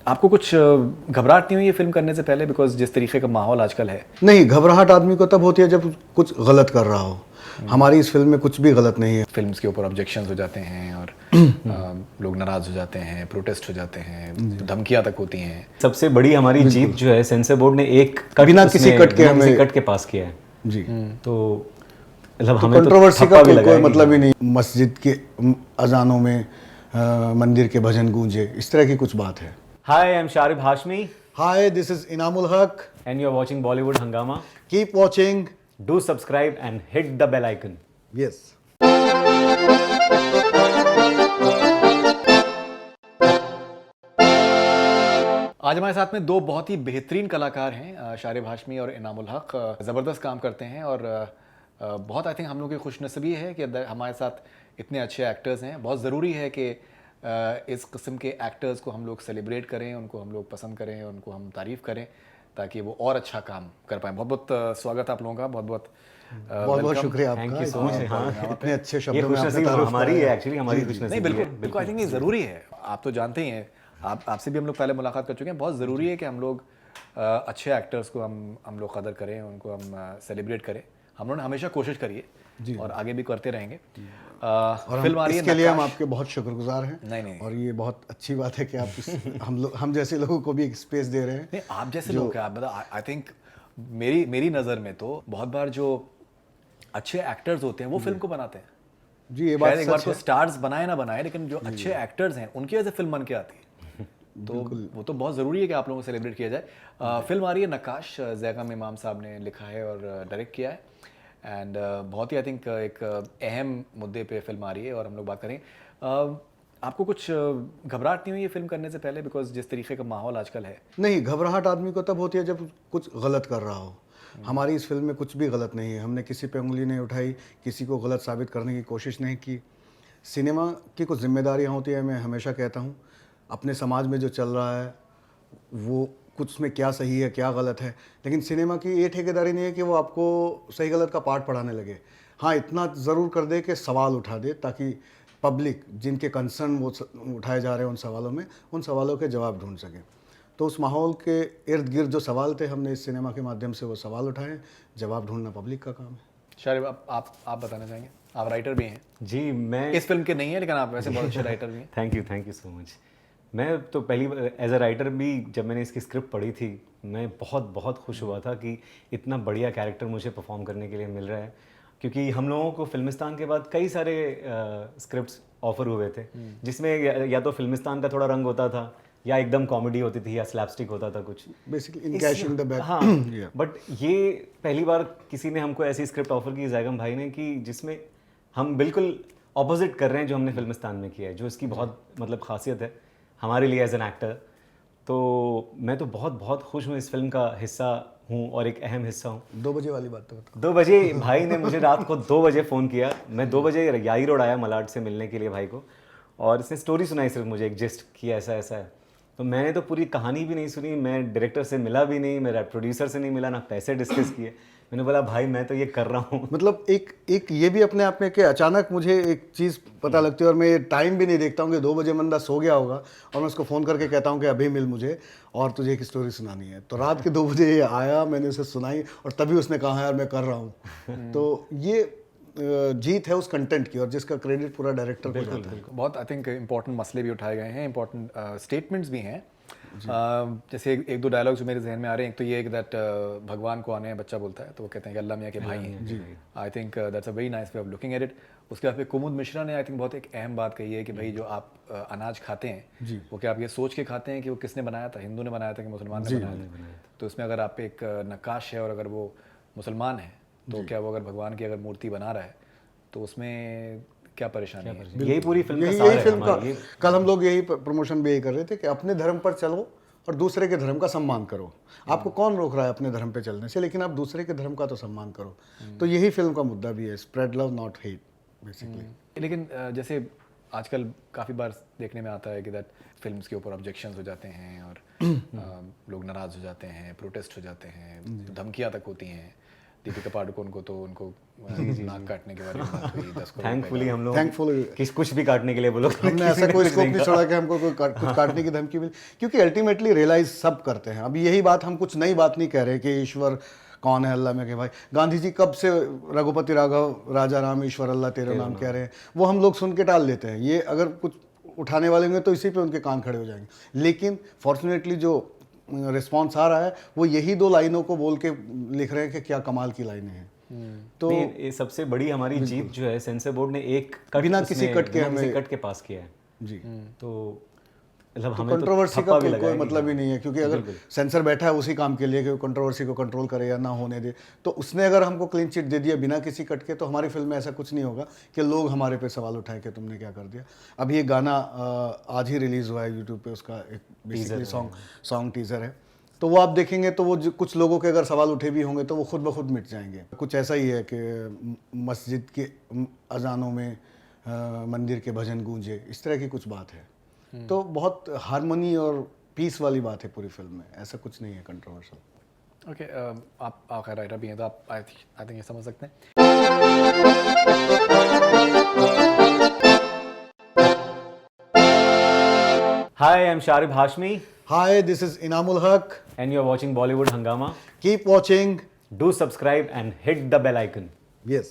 आपको कुछ घबराहट नहीं हुई ये फिल्म करने से पहले, बिकॉज जिस तरीके का माहौल आजकल है? नहीं, घबराहट आदमी को तब होती है जब कुछ गलत कर रहा हो। हमारी इस फिल्म में कुछ भी गलत नहीं है। फिल्म्स के ऊपर ऑब्जेक्शंस हो जाते हैं और लोग नाराज हो जाते हैं, प्रोटेस्ट हो जाते हैं, धमकियां तक होती हैं। सबसे बड़ी हमारी जीत जो है, सेंसर बोर्ड ने एक कट बिना किसी कट के पास किया है जी। तो मतलब तो हमें कंट्रोवर्सी थप्पा का भी लगा कोई है कि मतलब ही नहीं। मस्जिद के अजानों में मंदिर के भजन गूंजे, इस तरह की कुछ बात है। Hi, I am Sharib Hashmi hi, this is Inamul Haq and you are watching Bollywood Hungama. Keep watching, do subscribe and hit the bell icon. Yes. आज हमारे साथ में दो बहुत ही बेहतरीन कलाकार हैं, शारिब हाशमी और इनामुल हक। ज़बरदस्त काम करते हैं और बहुत आई थिंक हम लोग की खुशनसीबी है कि हमारे साथ इतने अच्छे एक्टर्स हैं। बहुत ज़रूरी है कि इस किस्म के एक्टर्स को हम लोग सेलिब्रेट करें, उनको हम लोग पसंद करें, उनको हम तारीफ़ करें ताकि वो और अच्छा काम कर पाएँ। बहुत बहुत स्वागत है आप लोगों का, बहुत बहुत बहुत शुक्रिया आपका। Thank you so much. हाँ, इतने अच्छे ये शब्दों में आपने खुशनसीबी तारुफ हमारी कराया। है, एक्चुअली हमारी नहीं खुशनसीबी बिल्कुल है। बिल्कुल, आई थिंक ये ज़रूरी है। आप तो जानते ही हैं, आपसे भी हम लोग पहले मुलाकात कर चुके हैं। बहुत ज़रूरी है कि हम लोग अच्छे एक्टर्स को हम लोग कदर करें, उनको हम सेलिब्रेट करें। हम लोगों ने हमेशा कोशिश करी है और आगे भी करते रहेंगे। और फिल्म आ रही है इसके लिए हम नक्काश। आपके बहुत शुक्रगुजार हैं। नहीं। और ये बहुत अच्छी बात है कि आप हम जैसे लोगों को भी एक स्पेस दे रहे हैं। नहीं, आप जैसे लोग हैं, आप मतलब आई थिंक मेरी नज़र में तो बहुत बार जो अच्छे एक्टर्स होते हैं वो फिल्म को बनाते हैं। जी, ये बात शायद एक बार सच को है। स्टार्स बनाए ना बनाए, लेकिन जो अच्छे एक्टर्स हैं उनकी वजह से फिल्म बन के आती है। तो वो तो बहुत ज़रूरी है कि आप लोगों को सेलिब्रेट किया जाए। फिल्म आ रही है नक्काश, ज़ैगम इमाम साहब ने लिखा है और डायरेक्ट किया है। एंड बहुत ही आई थिंक एक अहम मुद्दे पे फिल्म आ रही है और हम लोग बात करें। आपको कुछ घबराहट नहीं हुई ये फिल्म करने से पहले, बिकॉज जिस तरीके का माहौल आजकल है? नहीं, घबराहट आदमी को तब होती है जब कुछ गलत कर रहा हो। हमारी इस फिल्म में कुछ भी गलत नहीं है। हमने किसी पे उंगली नहीं उठाई, किसी को गलत साबित करने की कोशिश नहीं की। सिनेमा की कुछ जिम्मेदारियां होती है, मैं हमेशा कहता हूँ। अपने समाज में जो चल रहा है वो कुछ उसमें क्या सही है क्या गलत है, लेकिन सिनेमा की ये ठेकेदारी नहीं है कि वो आपको सही गलत का पाठ पढ़ाने लगे। हाँ, इतना ज़रूर कर दे कि सवाल उठा दे ताकि पब्लिक जिनके कंसर्न वो उठाए जा रहे हैं उन सवालों के जवाब ढूंढ सके। तो उस माहौल के इर्द गिर्द जो सवाल थे, हमने इस सिनेमा के माध्यम से वो सवाल उठाए। जवाब ढूंढना पब्लिक का काम है। शायद आप बताना चाहेंगे? आप राइटर भी हैं जी, मैं इस फिल्म के नहीं है, लेकिन आप वैसे बहुत अच्छे राइटर भी हैं। Thank you so much. मैं तो पहली एज अ राइटर भी जब मैंने इसकी स्क्रिप्ट पढ़ी थी, मैं बहुत खुश हुआ था कि इतना बढ़िया कैरेक्टर मुझे परफॉर्म करने के लिए मिल रहा है। क्योंकि हम लोगों को फिल्मिस्तान के बाद कई सारे स्क्रिप्ट्स ऑफर हुए थे, जिसमें या तो फिल्मिस्तान का थोड़ा रंग होता था, या एकदम कॉमेडी होती थी, या स्लैपस्टिक होता था कुछ, basically in cash in the back. हाँ। बट ये पहली बार किसी ने हमको ऐसी स्क्रिप्ट ऑफर की, ज़ैगम भाई ने, कि जिसमें हम बिल्कुल ऑपोजिट कर रहे हैं जो हमने फिल्मिस्तान में किया है, जो इसकी बहुत मतलब खासियत है हमारे लिए एज एन एक्टर। तो मैं तो बहुत खुश हूँ, इस फिल्म का हिस्सा हूँ और एक अहम हिस्सा हूँ। 2 बजे वाली बात तो बता। 2 बजे भाई ने मुझे रात को 2 बजे फ़ोन किया। मैं 2 बजे याई रोड आया मलाड से मिलने के लिए भाई को, और इसने स्टोरी सुनाई सिर्फ मुझे, एक जिस्ट किया ऐसा है। तो मैंने तो पूरी कहानी भी नहीं सुनी, मैं डायरेक्टर से मिला भी नहीं, मेरा प्रोड्यूसर से नहीं मिला, ना पैसे डिस्कस किए। मैंने बोला भाई मैं तो ये कर रहा हूँ। मतलब एक ये भी अपने आप में कि अचानक मुझे एक चीज़ पता लगती है और मैं ये टाइम भी नहीं देखता हूँ कि 2 बजे बंदा सो गया होगा और मैं उसको फ़ोन करके कहता हूँ कि अभी मिल मुझे और तुझे एक स्टोरी सुनानी है। तो रात के 2 बजे ये आया, मैंने उसे सुनाई और तभी उसने कहा यार मैं कर रहा हूँ। तो ये जीत है उस कंटेंट की और जिसका क्रेडिट पूरा डायरेक्टर को जाता है। बहुत आई थिंक इंपॉर्टेंट मसले भी उठाए गए हैं, इंपॉर्टेंट स्टेटमेंट्स भी हैं। जैसे एक दो डायलॉग जो मेरे जहन में आ रहे हैं। एक तो ये है कि दैट भगवान को आने बच्चा बोलता है तो वो कहते हैं कि अल्लाह मियाँ के भाई हैं। I think that's a very nice way of looking at it. उसके बाद फिर कुमुद मिश्रा ने आई थिंक बहुत एक अहम बात कही है कि भाई जो आप अनाज खाते हैं वो क्या आप ये सोच के खाते हैं कि वो किसने बनाया था, हिंदू ने बनाया था कि मुसलमान ने बनाया था? तो इसमें अगर आप एक नक्काश है और अगर वो मुसलमान है तो क्या वो अगर भगवान की अगर मूर्ति बना रहा है तो उसमें क्या परेशानी है? यही पूरी फिल्म का यही सार है फिल्म का। हमारी। कल हम लोग यही प्रमोशन भी यही कर रहे थे कि अपने धर्म पर चलो और दूसरे के धर्म का सम्मान करो। आपको कौन रोक रहा है अपने धर्म पे चलने से, लेकिन आप दूसरे के धर्म का तो सम्मान करो। तो यही फिल्म का मुद्दा भी है, spread love not hate basically. लेकिन जैसे आजकल काफ़ी बार देखने में आता है कि दैट फिल्म्स के ऊपर ऑब्जेक्शंस हो जाते हैं और लोग नाराज़ हो जाते हैं, प्रोटेस्ट हो जाते हैं, धमकियां तक होती हैं। दीपिका पादुकोण को तो उनको नाक काटने के बारे में बात हुई 10 करोड़ थैंकफुली हम लोग Thankfully- किस कुछ भी काटने के लिए बोलो हमने ऐसा कोई स्कोप नहीं छोड़ा कि हमको कोई कुछ काटने की धमकी मिली, क्योंकि अल्टीमेटली रियलाइज सब करते हैं। अभी यही बात, हम कुछ नई बात नहीं कह रहे कि ईश्वर कौन है, अल्लाह में के भाई। गांधी जी कब से रघुपति राघव राजा राम ईश्वर अल्लाह तेरे नाम कह रहे हैं, वो हम लोग सुन के टाल देते हैं। ये अगर कुछ उठाने वाले होंगे तो इसी पे उनके कान खड़े हो जाएंगे। लेकिन फॉर्चुनेटली जो रिस्पॉन्स आ रहा है वो यही 2 लाइनों को बोल के लिख रहे हैं कि क्या कमाल की लाइनें हैं। तो नहीं, ये सबसे बड़ी हमारी जीत जो है, सेंसर बोर्ड ने एक कट बिना किसी कट के बिना किसी हमें- कट के पास किया है। जी, तो मतलब तो हमें कंट्रोवर्सी थप्पा का भी कोई लगा है मतलब ही नहीं है, क्योंकि अगर सेंसर बैठा है उसी काम के लिए कि कंट्रोवर्सी को कंट्रोल करे या ना होने दे, तो उसने अगर हमको क्लीन चिट दे दिया बिना किसी कट के, तो हमारी फिल्म में ऐसा कुछ नहीं होगा कि लोग हमारे पे सवाल उठाए कि तुमने क्या कर दिया। अब ये गाना आज ही रिलीज़ हुआ है यूट्यूब पे, उसका एक बेसिकली सॉन्ग टीज़र है, तो वो आप देखेंगे तो वो कुछ लोगों के अगर सवाल उठे भी होंगे तो वो खुद ब खुद मिट जाएंगे। कुछ ऐसा ही है कि मस्जिद के अजानों में मंदिर के भजन गूंजे, इस तरह की कुछ बात है। तो बहुत हारमोनी और पीस वाली बात है पूरी फिल्म में, ऐसा कुछ नहीं है कंट्रोवर्शियल। ओके, आप खैर राइटर भी हैं तो आप आई थिंक ये समझ सकते हैं। Hi, I'm Sharib Hashmi Hi, this is Inamul Haq. and you're watching Bollywood Hangama. Keep watching. Do subscribe and hit the bell icon. Yes.